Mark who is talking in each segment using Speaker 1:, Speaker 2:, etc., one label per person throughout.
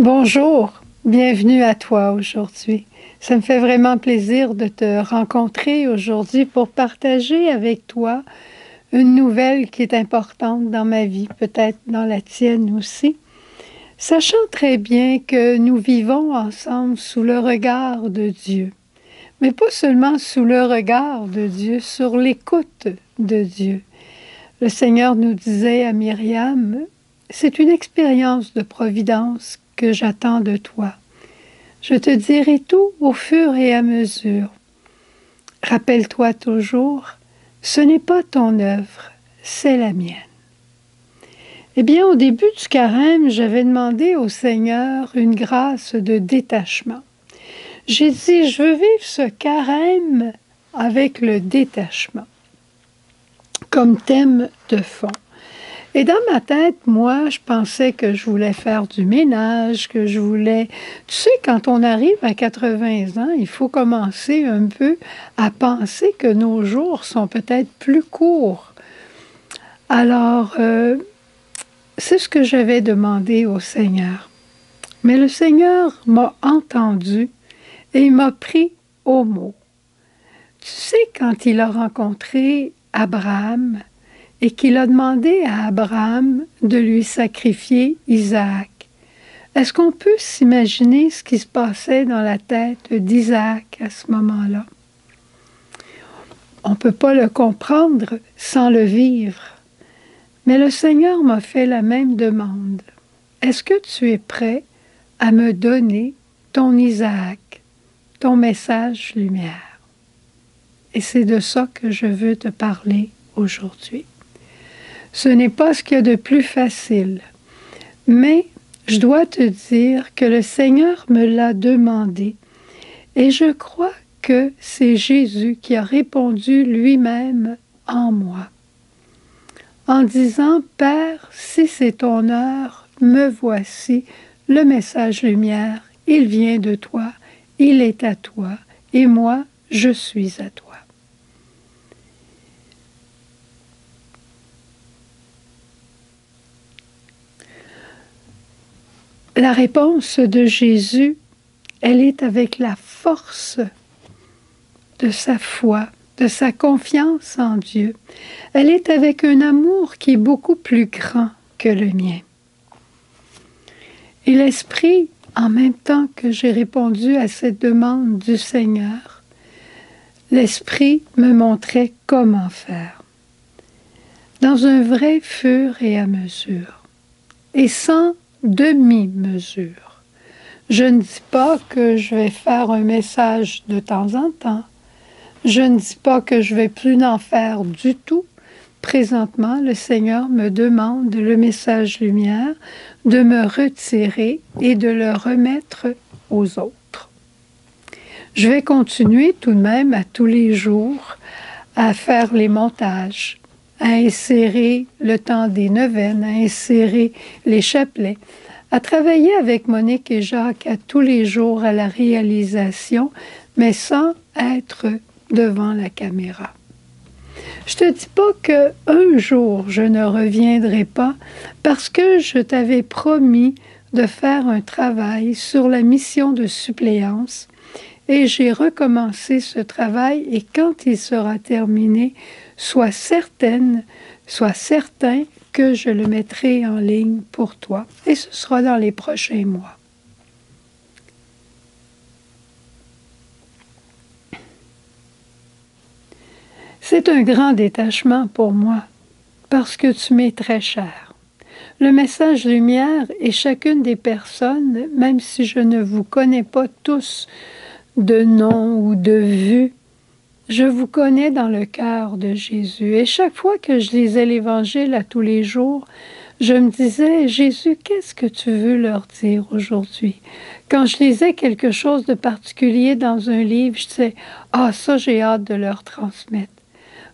Speaker 1: Bonjour, bienvenue à toi aujourd'hui. Ça me fait vraiment plaisir de te rencontrer aujourd'hui pour partager avec toi une nouvelle qui est importante dans ma vie, peut-être dans la tienne aussi. Sachant très bien que nous vivons ensemble sous le regard de Dieu, mais pas seulement sous le regard de Dieu, sur l'écoute de Dieu. Le Seigneur nous disait à Myriam, c'est une expérience de providence que j'attends de toi. Je te dirai tout au fur et à mesure. Rappelle-toi toujours, ce n'est pas ton œuvre, c'est la mienne. Eh bien, au début du carême, j'avais demandé au Seigneur une grâce de détachement. J'ai dit, je veux vivre ce carême avec le détachement comme thème de fond. Et dans ma tête, moi, je pensais que je voulais faire du ménage, que je voulais... Tu sais, quand on arrive à 80 ans, il faut commencer un peu à penser que nos jours sont peut-être plus courts. Alors, c'est ce que j'avais demandé au Seigneur. Mais le Seigneur m'a entendu et il m'a pris au mot. Tu sais, quand il a rencontré Abraham, et qu'il a demandé à Abraham de lui sacrifier Isaac. Est-ce qu'on peut s'imaginer ce qui se passait dans la tête d'Isaac à ce moment-là? On ne peut pas le comprendre sans le vivre. Mais le Seigneur m'a fait la même demande. Est-ce que tu es prêt à me donner ton Isaac, ton message lumière? Et c'est de ça que je veux te parler aujourd'hui. Ce n'est pas ce qu'il y a de plus facile, mais je dois te dire que le Seigneur me l'a demandé et je crois que c'est Jésus qui a répondu lui-même en moi, en disant « Père, si c'est ton heure, me voici, le message lumière, il vient de toi, il est à toi, et moi, je suis à toi. » La réponse de Jésus, elle est avec la force de sa foi, de sa confiance en Dieu. Elle est avec un amour qui est beaucoup plus grand que le mien. Et l'Esprit, en même temps que j'ai répondu à cette demande du Seigneur, l'Esprit me montrait comment faire. Dans un vrai fur et à mesure, et sans demi-mesure. Je ne dis pas que je vais faire un message de temps en temps. Je ne dis pas que je vais plus en faire du tout. Présentement, le Seigneur me demande le message lumière de me retirer et de le remettre aux autres. Je vais continuer tout de même à tous les jours à faire les montages, à insérer le temps des neuvaines, à insérer les chapelets, à travailler avec Monique et Jacques à tous les jours à la réalisation, mais sans être devant la caméra. Je te dis pas qu'un jour je ne reviendrai pas parce que je t'avais promis de faire un travail sur la mission de suppléance et j'ai recommencé ce travail et quand il sera terminé, sois certaine, sois certain que je le mettrai en ligne pour toi et ce sera dans les prochains mois. C'est un grand détachement pour moi parce que tu m'es très cher. Le message lumière et chacune des personnes, même si je ne vous connais pas tous de nom ou de vue, je vous connais dans le cœur de Jésus. Et chaque fois que je lisais l'Évangile à tous les jours, je me disais, Jésus, qu'est-ce que tu veux leur dire aujourd'hui? Quand je lisais quelque chose de particulier dans un livre, je disais, ah, ça j'ai hâte de leur transmettre.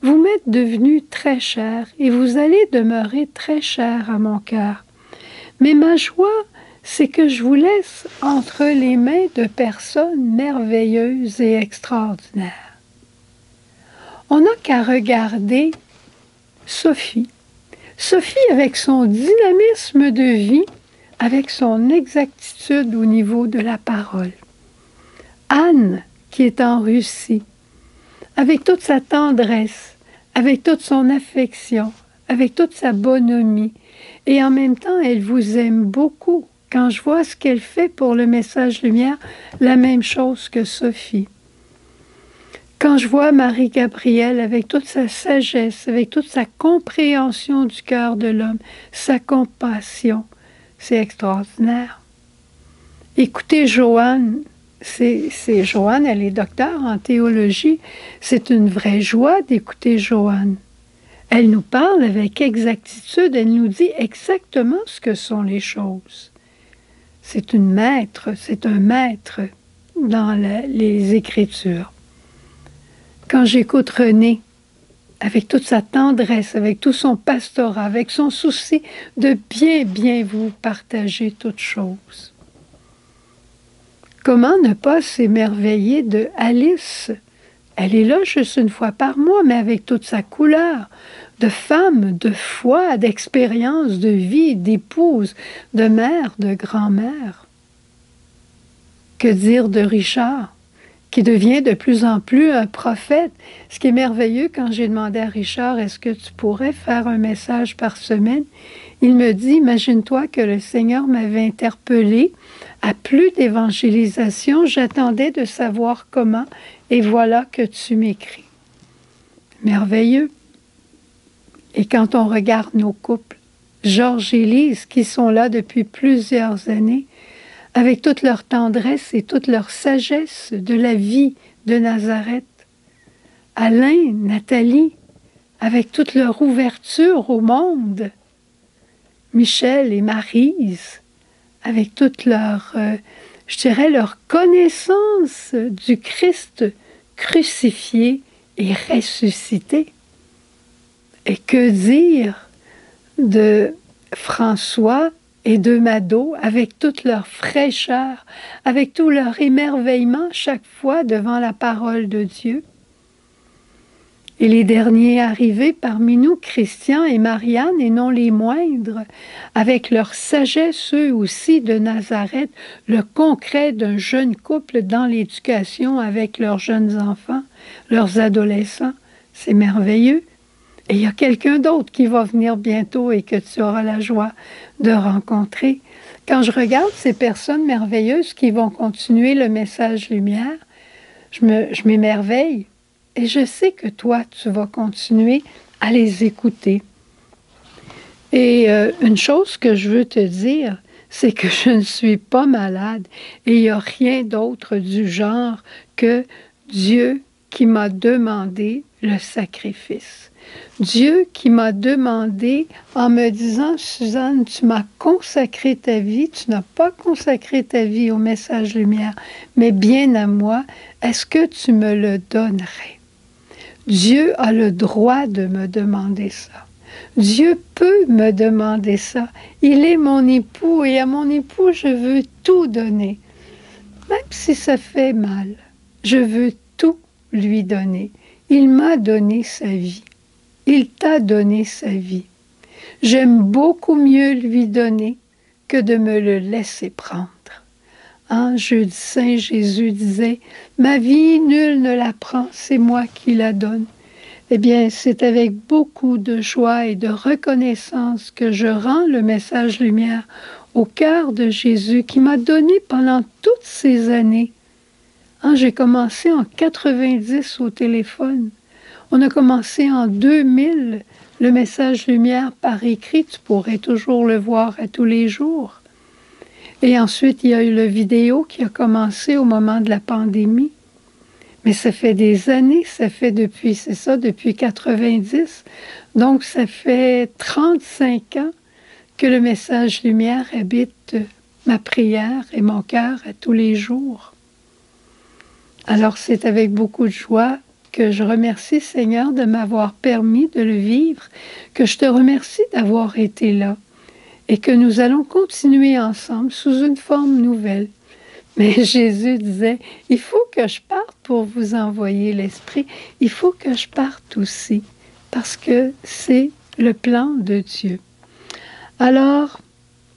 Speaker 1: Vous m'êtes devenu très cher et vous allez demeurer très cher à mon cœur. Mais ma joie, c'est que je vous laisse entre les mains de personnes merveilleuses et extraordinaires. On n'a qu'à regarder Sophie. Sophie, avec son dynamisme de vie, avec son exactitude au niveau de la parole. Anne, qui est en Russie, avec toute sa tendresse, avec toute son affection, avec toute sa bonhomie, et en même temps, elle vous aime beaucoup. Quand je vois ce qu'elle fait pour le message lumière, la même chose que Sophie. Quand je vois Marie-Gabrielle avec toute sa sagesse, avec toute sa compréhension du cœur de l'homme, sa compassion, c'est extraordinaire. Écoutez Joanne, Joanne, elle est docteure en théologie. C'est une vraie joie d'écouter Joanne. Elle nous parle avec exactitude, elle nous dit exactement ce que sont les choses. C'est un maître dans les Écritures. Quand j'écoute René, avec toute sa tendresse, avec tout son pastorat, avec son souci de bien vous partager toutes choses. Comment ne pas s'émerveiller de Alice? Elle est là juste une fois par mois, mais avec toute sa couleur, de femme, de foi, d'expérience, de vie, d'épouse, de mère, de grand-mère. Que dire de Richard, qui devient de plus en plus un prophète? Ce qui est merveilleux, quand j'ai demandé à Richard, est-ce que tu pourrais faire un message par semaine? Il me dit, imagine-toi que le Seigneur m'avait interpellé à plus d'évangélisation, j'attendais de savoir comment, et voilà que tu m'écris. Merveilleux. Et quand on regarde nos couples, Georges et Lise, qui sont là depuis plusieurs années, avec toute leur tendresse et toute leur sagesse de la vie de Nazareth, Alain, Nathalie, avec toute leur ouverture au monde, Michel et Maryse, avec toute leur, leur connaissance du Christ crucifié et ressuscité. Et que dire de François et de Mado, avec toute leur fraîcheur, avec tout leur émerveillement chaque fois devant la parole de Dieu. Et les derniers arrivés parmi nous, Christian et Marianne, et non les moindres, avec leur sagesse, eux aussi, de Nazareth, le concret d'un jeune couple dans l'éducation avec leurs jeunes enfants, leurs adolescents, c'est merveilleux. Et il y a quelqu'un d'autre qui va venir bientôt et que tu auras la joie de rencontrer. Quand je regarde ces personnes merveilleuses qui vont continuer le message lumière, je m'émerveille. Et je sais que toi, tu vas continuer à les écouter. Et une chose que je veux te dire, c'est que je ne suis pas malade et il n'y a rien d'autre du genre que Dieu qui m'a demandé le sacrifice. Dieu qui m'a demandé en me disant, Suzanne, tu m'as consacré ta vie, tu n'as pas consacré ta vie au message lumière, mais bien à moi, est-ce que tu me le donnerais? Dieu a le droit de me demander ça. Dieu peut me demander ça. Il est mon époux et à mon époux, je veux tout donner. Même si ça fait mal, je veux tout lui donner. Il m'a donné sa vie. Il t'a donné sa vie. J'aime beaucoup mieux lui donner que de me le laisser prendre. En Jeudi Saint, Jésus disait, « Ma vie, nul ne la prend, c'est moi qui la donne. » Eh bien, c'est avec beaucoup de joie et de reconnaissance que je rends le message lumière au cœur de Jésus qui m'a donné pendant toutes ces années. J'ai commencé en 90 au téléphone. On a commencé en 2000, le message lumière par écrit, tu pourrais toujours le voir à tous les jours. Et ensuite, il y a eu le vidéo qui a commencé au moment de la pandémie. Mais ça fait des années, ça fait depuis 90. Donc, ça fait 35 ans que le message lumière habite ma prière et mon cœur à tous les jours. Alors, c'est avec beaucoup de joie que je remercie Seigneur de m'avoir permis de le vivre, que je te remercie d'avoir été là et que nous allons continuer ensemble sous une forme nouvelle. Mais Jésus disait, il faut que je parte pour vous envoyer l'Esprit. Il faut que je parte aussi, parce que c'est le plan de Dieu. Alors,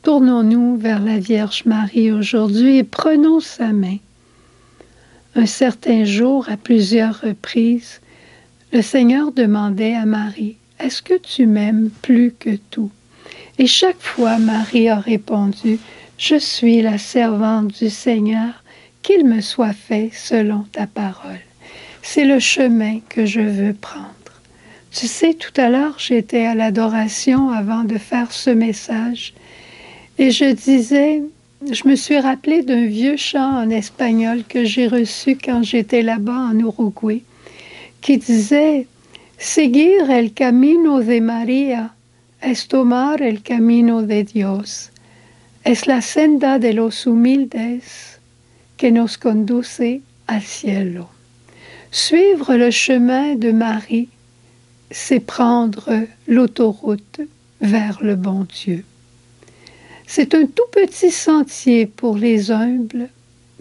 Speaker 1: Tournons-nous vers la Vierge Marie aujourd'hui et prenons sa main. Un certain jour, à plusieurs reprises, le Seigneur demandait à Marie, « Est-ce que tu m'aimes plus que tout? » Et chaque fois, Marie a répondu, « Je suis la servante du Seigneur, qu'il me soit fait selon ta parole. » C'est le chemin que je veux prendre. Tu sais, tout à l'heure, j'étais à l'adoration avant de faire ce message et je me suis rappelé d'un vieux chant en espagnol que j'ai reçu quand j'étais là-bas en Uruguay, qui disait « Seguir el camino de María es tomar el camino de Dios. Es la senda de los humildes que nos conduce al cielo. » Suivre le chemin de Marie, c'est prendre l'autoroute vers le bon Dieu. C'est un tout petit sentier pour les humbles,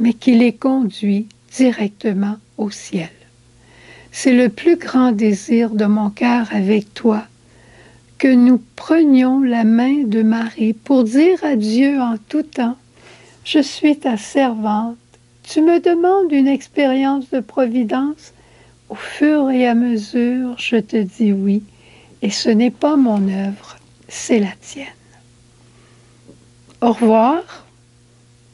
Speaker 1: mais qui les conduit directement au ciel. C'est le plus grand désir de mon cœur avec toi, que nous prenions la main de Marie pour dire à Dieu en tout temps, « Je suis ta servante, tu me demandes une expérience de providence, au fur et à mesure, je te dis oui, et ce n'est pas mon œuvre, c'est la tienne. » Au revoir,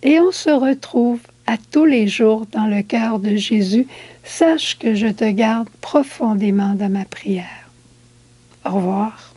Speaker 1: et on se retrouve à tous les jours dans le cœur de Jésus. Sache que je te garde profondément dans ma prière. Au revoir.